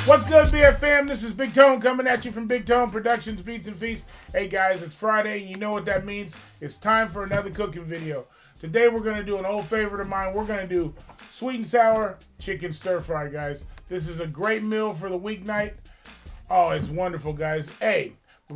What's good, BFM? This is Big Tone coming at you from Big Tone Productions, Beats and Feasts. Hey guys, it's Friday, and you know what that means. It's time for another cooking video. Today we're going to do an old favorite of mine. We're going to do sweet and sour chicken stir fry, guys. This is a great meal for the weeknight. Oh, it's wonderful, guys. Hey,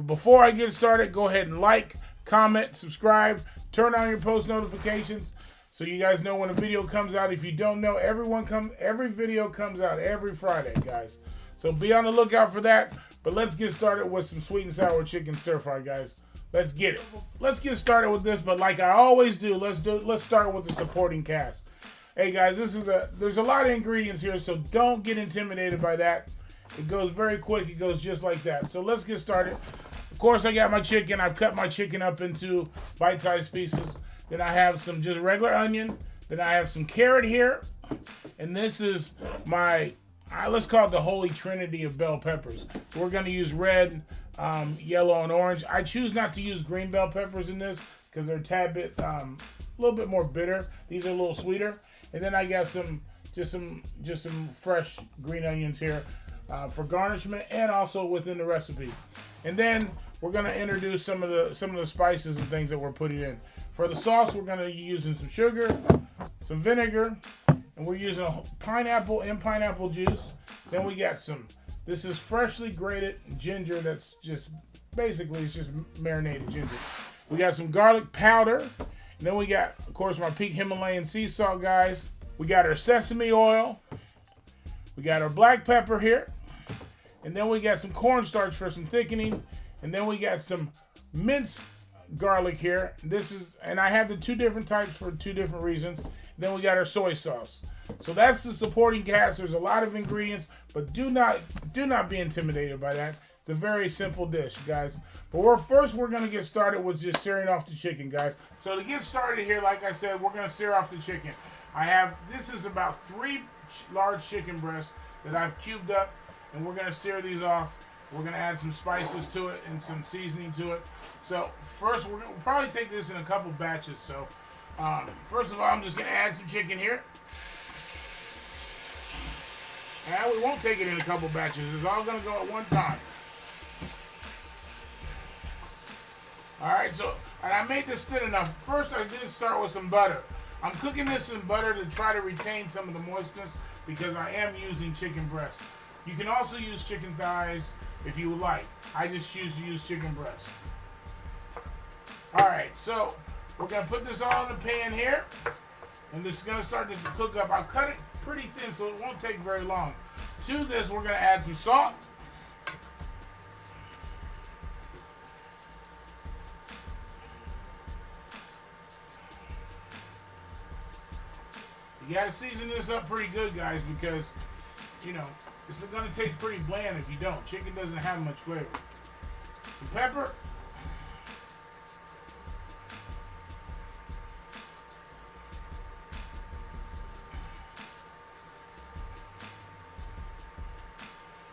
before I get started, go ahead and like, comment, subscribe, turn on your post notifications so you guys know when a video comes out. If you don't know, every video comes out every Friday, guys. So be on the lookout for that. But let's get started with some sweet and sour chicken stir fry, guys. Let's get it. Let's get started with this, but like I always do, let's start with the supporting cast. Hey guys, there's a lot of ingredients here, so don't get intimidated by that. It goes very quick. It goes just like that. So let's get started. Of course, I got my chicken. I've cut my chicken up into bite-sized pieces. Then I have some just regular onion. Then I have some carrot here. And this is my, let's call it the holy trinity of bell peppers. We're going to use red, yellow, and orange. I choose not to use green bell peppers in this because they're a tad bit, a little bit more bitter. These are a little sweeter. And then I got just some fresh green onions here for garnishment and also within the recipe. And then we're going to introduce some of the spices and things that we're putting in. For the sauce, we're going to be using some sugar, some vinegar, and we're using a pineapple and pineapple juice. Then we got this is freshly grated ginger that's just, basically, it's just marinated ginger. We got some garlic powder. And then we got, of course, my Peak Himalayan sea salt, guys. We got our sesame oil. We got our black pepper here. And then we got some cornstarch for some thickening. And then we got some minced garlic here. And I have the two different types for two different reasons. Then we got our soy sauce. So that's the supporting cast. There's a lot of ingredients, but do not be intimidated by that. It's a very simple dish, guys. But we're going to get started with just searing off the chicken, guys. So to get started here, like I said, we're going to sear off the chicken. This is about 3 large chicken breasts that I've cubed up, and we're going to sear these off. We're going to add some spices to it and some seasoning to it. So first, we'll probably take this in a couple batches. So first of all, I'm just going to add some chicken here. And we won't take it in a couple batches. It's all going to go at one time. Alright, and I made this thin enough. First, I did start with some butter. I'm cooking this in butter to try to retain some of the moistness because I am using chicken breast. You can also use chicken thighs if you would like. I just choose to use chicken breast. Alright, so we're going to put this all in the pan here. And this is going to start to cook up. I'll cut it pretty thin so it won't take very long. To this, we're going to add some salt. You got to season this up pretty good, guys, because, you know, this is going to taste pretty bland if you don't. Chicken doesn't have much flavor. Some pepper.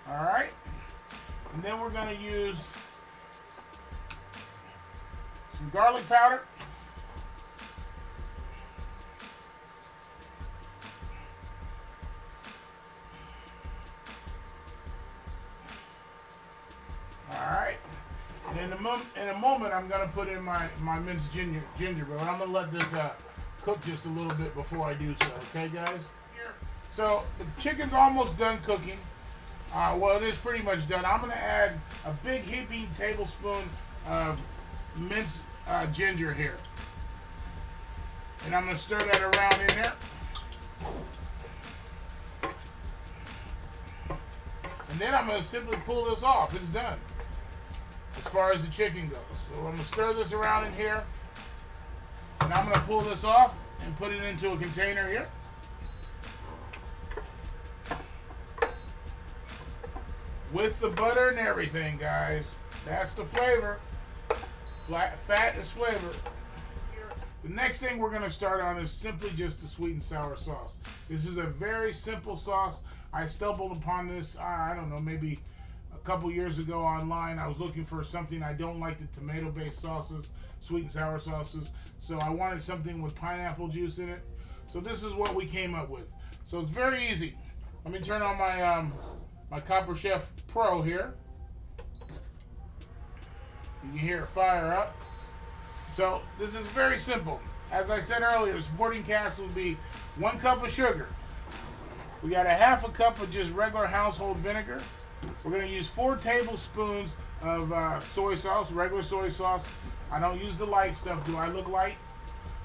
All right. And then we're going to use some garlic powder. Alright, and in a moment I'm going to put in my minced ginger, but I'm going to let this cook just a little bit before I do so, okay guys? So the chicken's almost done cooking. Well, it is pretty much done. I'm going to add a big heaping tablespoon of minced ginger here. And I'm going to stir that around in there. And then I'm going to simply pull this off. It's done. As far as the chicken goes. So I'm going to stir this around in here. And I'm going to pull this off and put it into a container here. With the butter and everything, guys. That's the flavor. Fat is flavor. The next thing we're going to start on is simply just the sweet and sour sauce. This is a very simple sauce. I stumbled upon this, I don't know, maybe a couple years ago online. I was looking for something. I don't like the tomato-based sauces, sweet and sour sauces. So I wanted something with pineapple juice in it. So this is what we came up with. So it's very easy. Let me turn on my Copper Chef Pro here. You can hear it fire up. So this is very simple. As I said earlier, the supporting cast will be 1 cup of sugar. We got a half a cup of just regular household vinegar. We're going to use 4 tablespoons of soy sauce, regular soy sauce. I don't use the light stuff. Do I look light?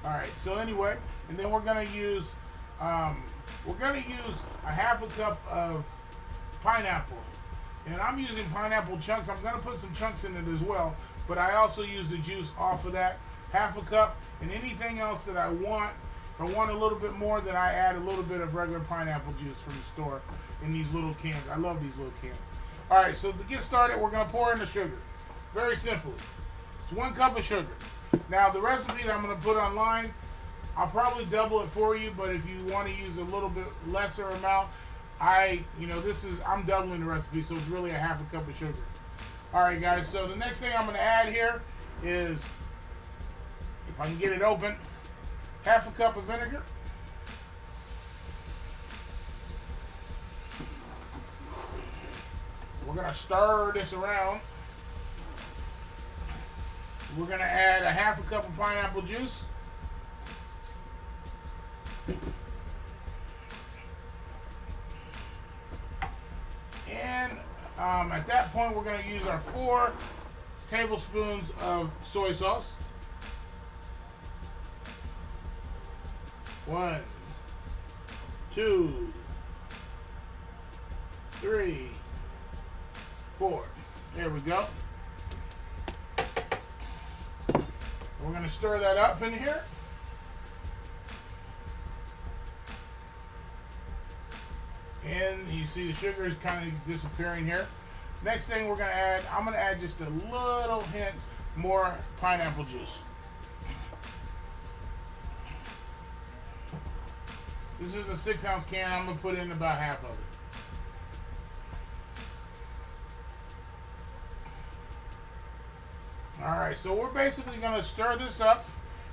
All right. So anyway, and then we're going to use a half a cup of pineapple. And I'm using pineapple chunks. I'm going to put some chunks in it as well, but I also use the juice off of that. Half a cup, and anything else that I want. If I want a little bit more, then I add a little bit of regular pineapple juice from the store in these little cans. I love these little cans. All right, so to get started, we're going to pour in the sugar. Very simply. It's 1 cup of sugar. Now, the recipe that I'm going to put online, I'll probably double it for you, but if you want to use a little bit lesser amount, I'm doubling the recipe, so it's really a half a cup of sugar. All right, guys, so the next thing I'm going to add here is, if I can get it open, half a cup of vinegar. We're going to stir this around. We're going to add a half a cup of pineapple juice. And at that point, we're going to use our 4 tablespoons of soy sauce. 1, 2, 3, 4. There we go. We're going to stir that up in here. And you see the sugar is kind of disappearing here. Next thing we're going to add, I'm going to add just a little hint more pineapple juice. This is a 6-ounce can. I'm going to put in about half of it. Alright, so we're basically going to stir this up.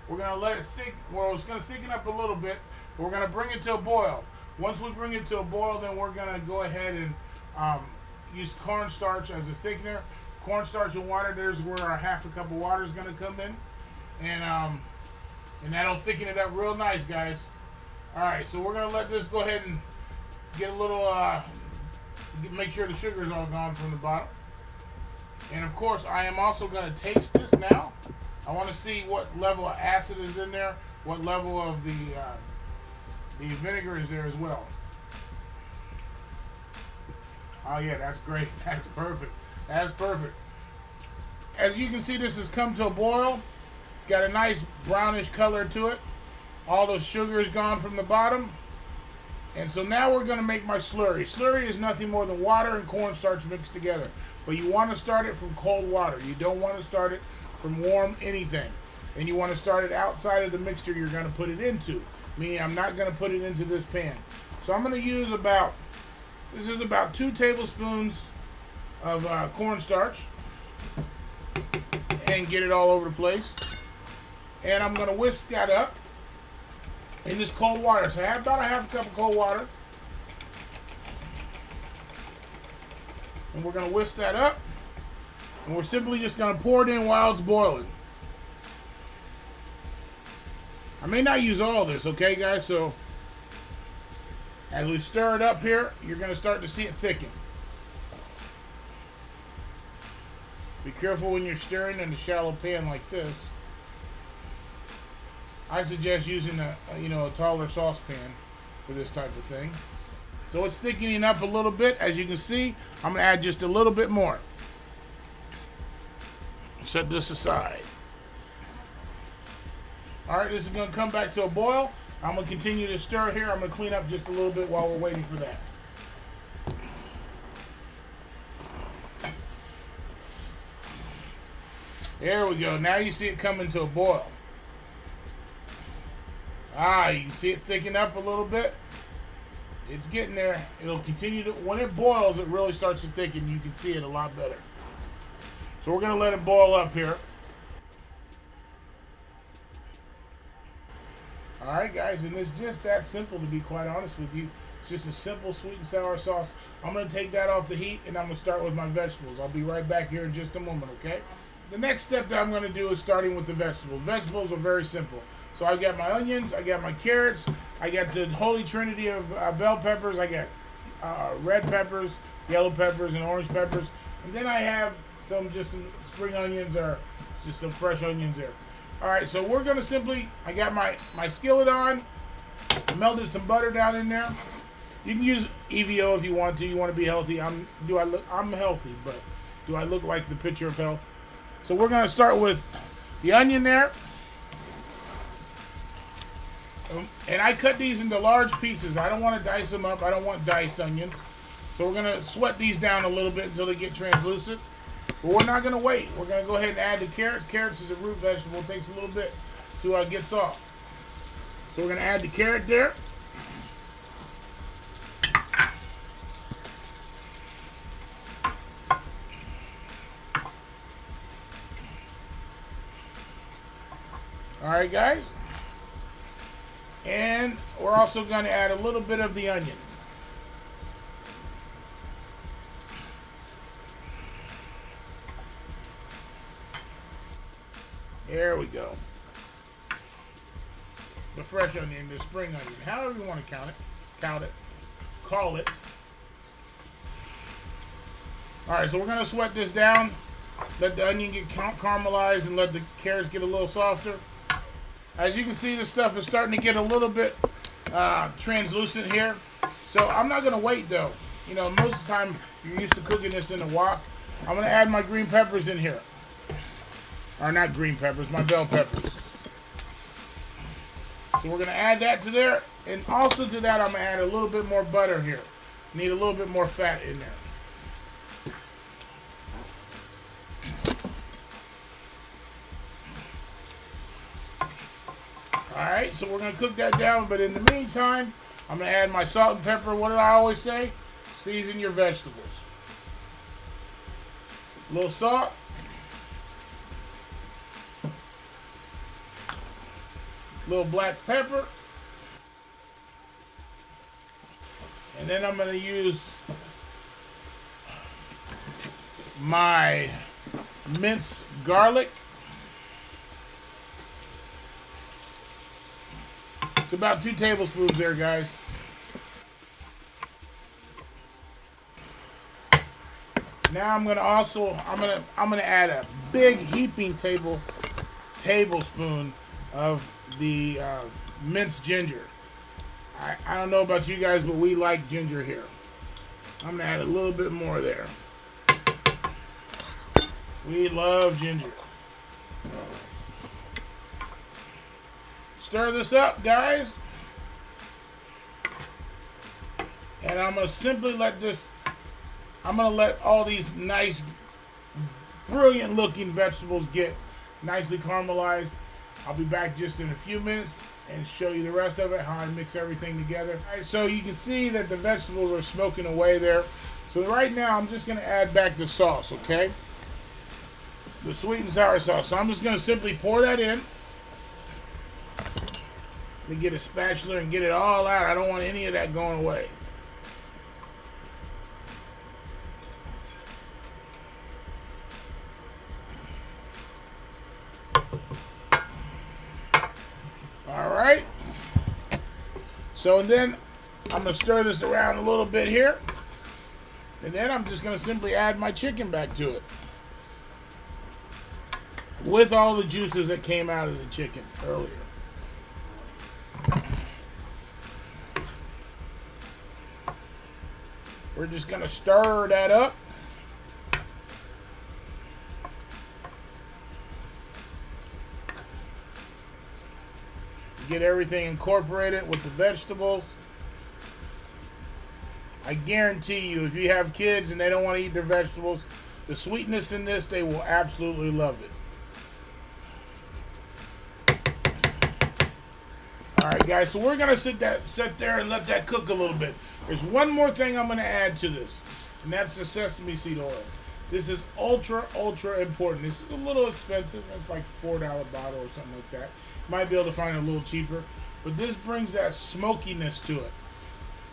We're going to let it it's going to thicken up a little bit. We're going to bring it to a boil. Once we bring it to a boil, then we're going to go ahead and use cornstarch as a thickener. Cornstarch and water, there's where our half a cup of water is going to come in. And that'll thicken it up real nice, guys. Alright, so we're going to let this go ahead and get a little, make sure the sugar is all gone from the bottom. And of course, I am also going to taste this now. I want to see what level of acid is in there, what level of the vinegar is there as well. Oh yeah, that's great. That's perfect. That's perfect. As you can see, this has come to a boil. It's got a nice brownish color to it. All the sugar is gone from the bottom. And so now we're going to make my slurry. Slurry is nothing more than water and cornstarch mixed together. But you want to start it from cold water. You don't want to start it from warm anything. And you want to start it outside of the mixture you're going to put it into. Meaning I'm not going to put it into this pan. So I'm going to use about 2 tablespoons of cornstarch. And get it all over the place. And I'm going to whisk that up in this cold water. So I have about a half a cup of cold water. And we're going to whisk that up. And we're simply just going to pour it in while it's boiling. I may not use all this, okay, guys? So as we stir it up here, you're going to start to see it thicken. Be careful when you're stirring in a shallow pan like this. I suggest using a taller saucepan for this type of thing. So it's thickening up a little bit. As you can see, I'm going to add just a little bit more. Set this aside. All right, this is going to come back to a boil. I'm going to continue to stir here. I'm going to clean up just a little bit while we're waiting for that. There we go. Now you see it coming to a boil. You can see it thicken up a little bit. It's getting there. It'll continue to, when it boils, it really starts to thicken. You can see it a lot better. So we're going to let it boil up here. Alright guys, and it's just that simple, to be quite honest with you. It's just a simple sweet and sour sauce. I'm going to take that off the heat, and I'm going to start with my vegetables. I'll be right back here in just a moment, okay? The next step that I'm going to do is starting with the vegetables. Vegetables are very simple. So I've got my onions, I got my carrots, I got the holy trinity of bell peppers, I got red peppers, yellow peppers, and orange peppers. And then I have some spring onions, or just some fresh onions there. All right, so we're going to simply, I got my skillet on, melted some butter down in there. You can use EVO if you want to. You want to be healthy. I'm healthy, but do I look like the picture of health? So we're going to start with the onion there. And I cut these into large pieces. I don't want to dice them up. I don't want diced onions. So we're going to sweat these down a little bit until they get translucent. But we're not going to wait. We're going to go ahead and add the carrots. Carrots is a root vegetable. It takes a little bit to get soft. So we're going to add the carrot there. All right, guys. And we're also going to add a little bit of the onion. There we go. The fresh onion, the spring onion, however you want to call it. All right, so we're going to sweat this down. Let the onion get caramelized and let the carrots get a little softer. As you can see, the stuff is starting to get a little bit translucent here. So I'm not going to wait, though. You know, most of the time, you're used to cooking this in a wok. I'm going to add my green peppers in here. Or not green peppers, my bell peppers. So we're going to add that to there. And also to that, I'm going to add a little bit more butter here. Need a little bit more fat in there. Alright, so we're going to cook that down, but in the meantime, I'm going to add my salt and pepper. What did I always say? Season your vegetables. A little salt. A little black pepper. And then I'm going to use my minced garlic. It's about 2 tablespoons there, guys. Now I'm gonna add a big heaping tablespoon of the minced ginger. I don't know about you guys, but we like ginger here. I'm gonna add a little bit more there. We love ginger. Stir this up, guys. And I'm going to simply let all these nice, brilliant looking vegetables get nicely caramelized. I'll be back just in a few minutes and show you the rest of it, how I mix everything together. All right, so you can see that the vegetables are smoking away there. So right now, I'm just going to add back the sauce, okay? The sweet and sour sauce. So I'm just going to simply pour that in. Let me get a spatula and get it all out. I don't want any of that going away. All right. So then I'm going to stir this around a little bit here. And then I'm just going to simply add my chicken back to it. With all the juices that came out of the chicken earlier. We're just going to stir that up. Get everything incorporated with the vegetables. I guarantee you, if you have kids and they don't want to eat their vegetables, the sweetness in this, they will absolutely love it. All right, guys, so we're going to sit there and let that cook a little bit. There's one more thing I'm going to add to this, and that's the sesame seed oil. This is ultra, ultra important. This is a little expensive. It's like $4 bottle or something like that. Might be able to find it a little cheaper, but this brings that smokiness to it.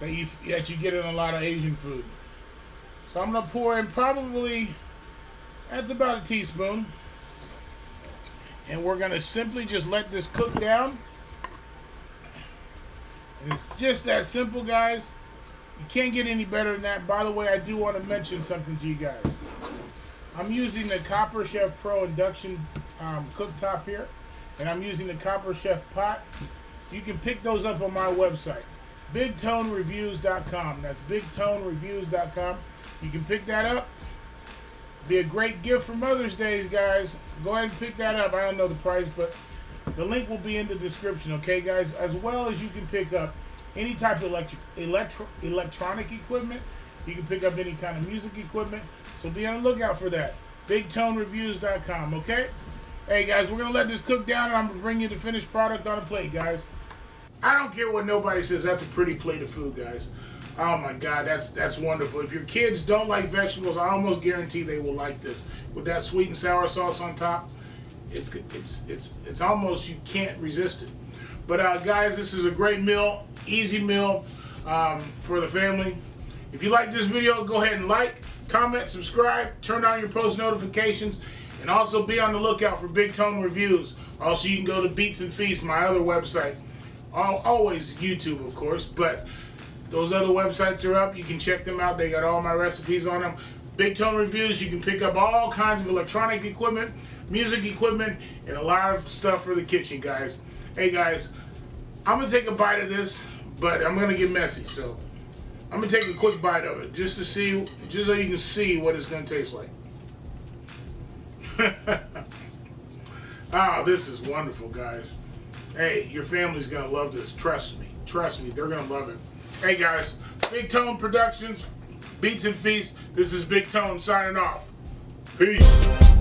that you get in a lot of Asian food. So I'm gonna pour in probably, that's about a teaspoon. And we're gonna simply just let this cook down. And it's just that simple, guys. You can't get any better than that. By the way, I do want to mention something to you guys. I'm using the Copper Chef Pro induction cooktop here, and I'm using the Copper Chef pot. You can pick those up on my website, bigtonereviews.com. That's bigtonereviews.com. You can pick that up. Be a great gift for Mother's Day, guys. Go ahead and pick that up. I don't know the price, but the link will be in the description, okay, guys? As well as you can pick up any type of electronic equipment. You can pick up any kind of music equipment. So be on the lookout for that. BigToneReviews.com, okay? Hey, guys, we're going to let this cook down, and I'm going to bring you the finished product on a plate, guys. I don't care what nobody says. That's a pretty plate of food, guys. Oh, my God, that's wonderful. If your kids don't like vegetables, I almost guarantee they will like this. With that sweet and sour sauce on top, it's almost, you can't resist it. But guys, this is a great meal, easy meal for the family. If you like this video, go ahead and like, comment, subscribe, turn on your post notifications, and also be on the lookout for Big Tone Reviews. Also, you can go to Beats and Feast, my other website. Always YouTube, of course, but those other websites are up. You can check them out. They got all my recipes on them. Big Tone Reviews, you can pick up all kinds of electronic equipment, music equipment, and a lot of stuff for the kitchen, guys. Hey, guys, I'm going to take a bite of this, but I'm going to get messy, so I'm going to take a quick bite of it just to see, just so you can see what it's going to taste like. Oh, this is wonderful, guys. Hey, your family's going to love this. Trust me. Trust me. They're going to love it. Hey, guys, Big Tone Productions, Beats and Feast. This is Big Tone signing off. Peace.